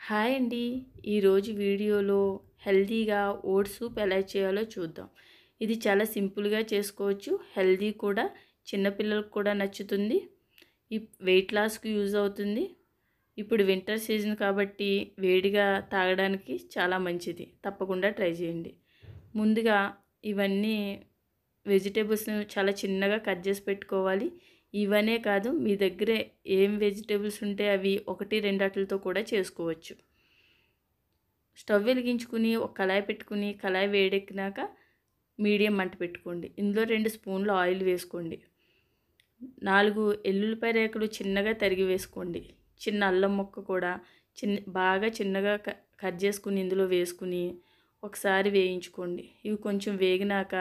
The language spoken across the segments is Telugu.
హాయ్ అండి. ఈరోజు వీడియోలో హెల్తీగా ఓట్స్ సూప్ ఎలా చేయాలో చూద్దాం. ఇది చాలా సింపుల్గా చేసుకోవచ్చు. హెల్తీ కూడా, చిన్నపిల్లలకు కూడా నచ్చుతుంది. వెయిట్ లాస్కి యూజ్ అవుతుంది. ఇప్పుడు వింటర్ సీజన్ కాబట్టి వేడిగా తాగడానికి చాలా మంచిది. తప్పకుండా ట్రై చేయండి. ముందుగా ఇవన్నీ వెజిటేబుల్స్ని చాలా చిన్నగా కట్ చేసి పెట్టుకోవాలి. ఇవనే కాదు, మీ దగ్గర ఏం వెజిటేబుల్స్ ఉంటే అవి 1-2 అట్లతో కూడా చేసుకోవచ్చు. స్టవ్ వెలిగించుకుని ఒక కళాయి పెట్టుకుని, కళాయి వేడెక్కినాక మీడియం మంట పెట్టుకోండి. ఇందులో 2 స్పూన్లు ఆయిల్ వేసుకోండి. 4 ఎల్లుల్లిపాయ రేకులు చిన్నగా తరిగి వేసుకోండి. చిన్న అల్లం ముక్క కూడా బాగా చిన్నగా కట్ చేసుకుని ఇందులో వేసుకుని ఒకసారి వేయించుకోండి. ఇవి కొంచెం వేగినాక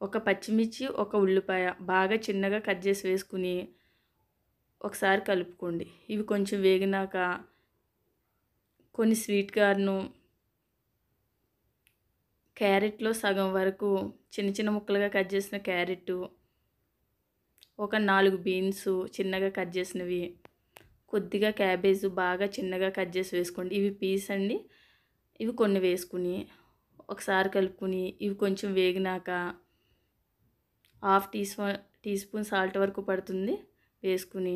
ఒక పచ్చిమిర్చి, ఒక ఉల్లిపాయ బాగా చిన్నగా కట్ చేసి వేసుకుని ఒకసారి కలుపుకోండి. ఇవి కొంచెం వేగినాక కొన్ని స్వీట్ కార్ను, క్యారెట్లో సగం వరకు చిన్న చిన్న ముక్కలుగా కట్ చేసిన క్యారెట్, ఒక 4 బీన్స్ చిన్నగా కట్ చేసినవి, కొద్దిగా క్యాబేజ్ బాగా చిన్నగా కట్ చేసి వేసుకోండి. ఇవి పీస్ అండి. ఇవి కొన్ని వేసుకుని ఒకసారి కలుపుకుని ఇవి కొంచెం వేగినాక హాఫ్ టీ స్పూన్ సాల్ట్ వరకు పడుతుంది వేసుకుని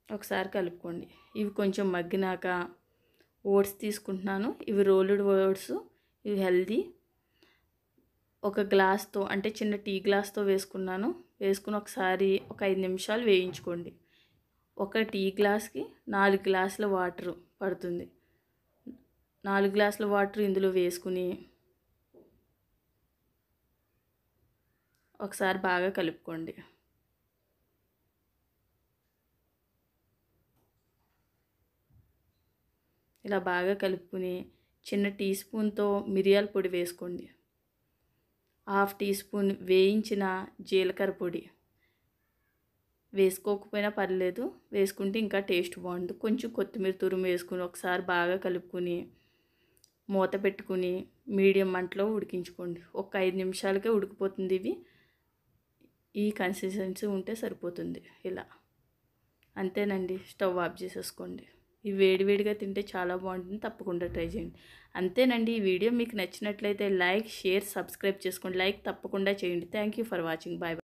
ఒకసారి కలుపుకోండి. ఇవి కొంచెం మగ్గినాక ఓట్స్ తీసుకుంటున్నాను. ఇవి రోల్డ్ ఓట్స్. ఇవి హెల్దీ. ఒక గ్లాస్తో అంటే చిన్న టీ గ్లాస్తో వేసుకున్నాను. వేసుకుని ఒకసారి ఒక 5 నిమిషాలు వేయించుకోండి. ఒక టీ గ్లాస్కి 4 గ్లాసుల వాటర్ పడుతుంది. 4 గ్లాసుల వాటర్ ఇందులో వేసుకుని ఒకసారి బాగా కలుపుకోండి. ఇలా బాగా కలుపుకుని చిన్న టీ స్పూన్తో మిరియాల పొడి వేసుకోండి. హాఫ్ టీ స్పూన్ వేయించిన జీలకర్ర పొడి వేసుకోకపోయినా పర్లేదు, వేసుకుంటే ఇంకా టేస్ట్ బాగుంటుంది. కొంచెం కొత్తిమీర తురుము వేసుకుని ఒకసారి బాగా కలుపుకొని మూత పెట్టుకుని మీడియం మంటలో ఉడికించుకోండి. ఒక 5 నిమిషాలకే ఉడికిపోతుంది. ఈ కన్సిస్టెన్సీ ఉంటే సరిపోతుంది. ఇలా అంతేనండి. స్టవ్ ఆఫ్ చేసేసుకోండి. ఇవి వేడివేడిగా తింటే చాలా బాగుంటుంది. తప్పకుండా ట్రై చేయండి. అంతేనండి. ఈ వీడియో మీకు నచ్చినట్లయితే లైక్, షేర్, సబ్స్క్రైబ్ చేసుకోండి. లైక్ తప్పకుండా చేయండి. Thank you for watching. Bye.